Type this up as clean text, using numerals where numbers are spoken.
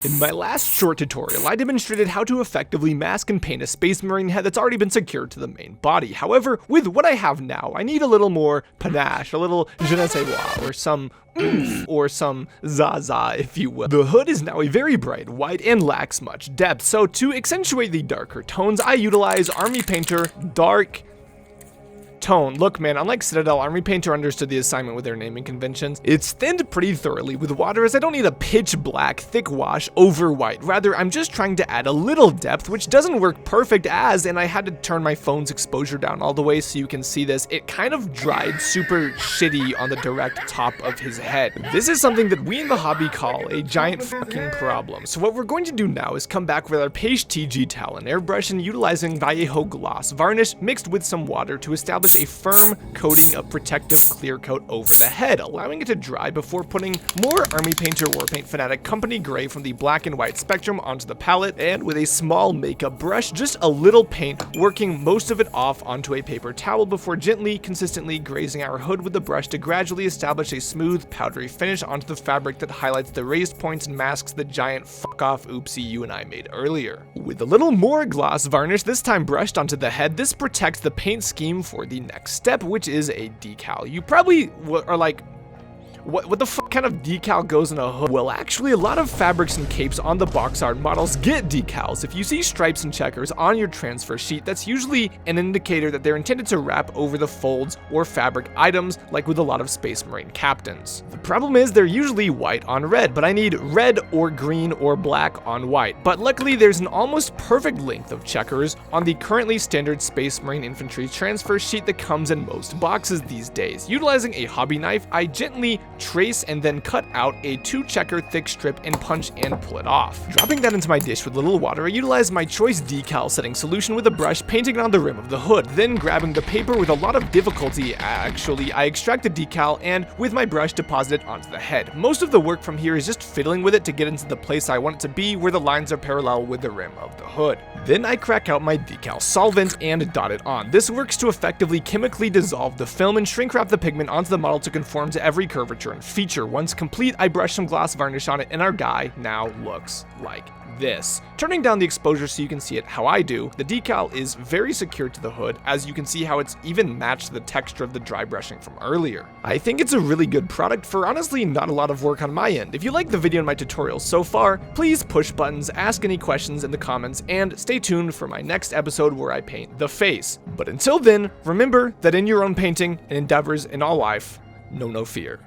In my last short tutorial, I demonstrated how to effectively mask and paint a Space Marine head that's already been secured to the main body. However, with what I have now, I need a little more panache, a little je ne sais quoi, or some oomph, or some zaza, if you will. The hood is now a very bright white and lacks much depth, so to accentuate the darker tones, I utilize Army Painter Dark Tone. Look, man, unlike Citadel, Army Painter understood the assignment with their naming conventions. It's thinned pretty thoroughly with water, as I don't need a pitch black, thick wash over white. Rather, I'm just trying to add a little depth, which doesn't work perfect and I had to turn my phone's exposure down all the way so you can see this. It kind of dried super shitty on the direct top of his head. This is something that we in the hobby call a giant fucking problem. So what we're going to do now is come back with our Page TG Talon airbrush and utilizing Vallejo gloss varnish mixed with some water to establish a firm coating of protective clear coat over the head, allowing it to dry before putting more Army Painter Warpaint Fanatic Company Gray from the black and white spectrum onto the palette, and with a small makeup brush, just a little paint, working most of it off onto a paper towel before gently, consistently grazing our hood with the brush to gradually establish a smooth, powdery finish onto the fabric that highlights the raised points and masks the giant fuck off oopsie you and I made earlier. With a little more gloss varnish, this time brushed onto the head, this protects the paint scheme for the next step, which is a decal. You probably are like, what the fuck kind of decal goes in a hood? Well, actually, a lot of fabrics and capes on the box art models get decals. If you see stripes and checkers on your transfer sheet, that's usually an indicator that they're intended to wrap over the folds or fabric items, like with a lot of Space Marine captains. The problem is they're usually white on red, but I need red or green or black on white. But luckily, there's an almost perfect length of checkers on the currently standard Space Marine infantry transfer sheet that comes in most boxes these days. Utilizing a hobby knife, I gently trace and then cut out a 2-checker thick strip and punch and pull it off. Dropping that into my dish with a little water, I utilize my choice decal setting solution with a brush, painting it on the rim of the hood, then grabbing the paper with a lot of difficulty. Actually, I extract the decal and with my brush deposit it onto the head. Most of the work from here is just fiddling with it to get into the place I want it to be, where the lines are parallel with the rim of the hood. Then I crack out my decal solvent and dot it on. This works to effectively chemically dissolve the film and shrink wrap the pigment onto the model to conform to every curvature and feature. Once complete, I brush some gloss varnish on it and our guy now looks like this. Turning down the exposure so you can see it how I do, the decal is very secure to the hood, as you can see how it's even matched the texture of the dry brushing from earlier. I think it's a really good product for honestly not a lot of work on my end. If you like the video and my tutorials so far, please push buttons, ask any questions in the comments, and stay tuned for my next episode where I paint the face. But until then, remember that in your own painting and endeavors in all life, know no fear.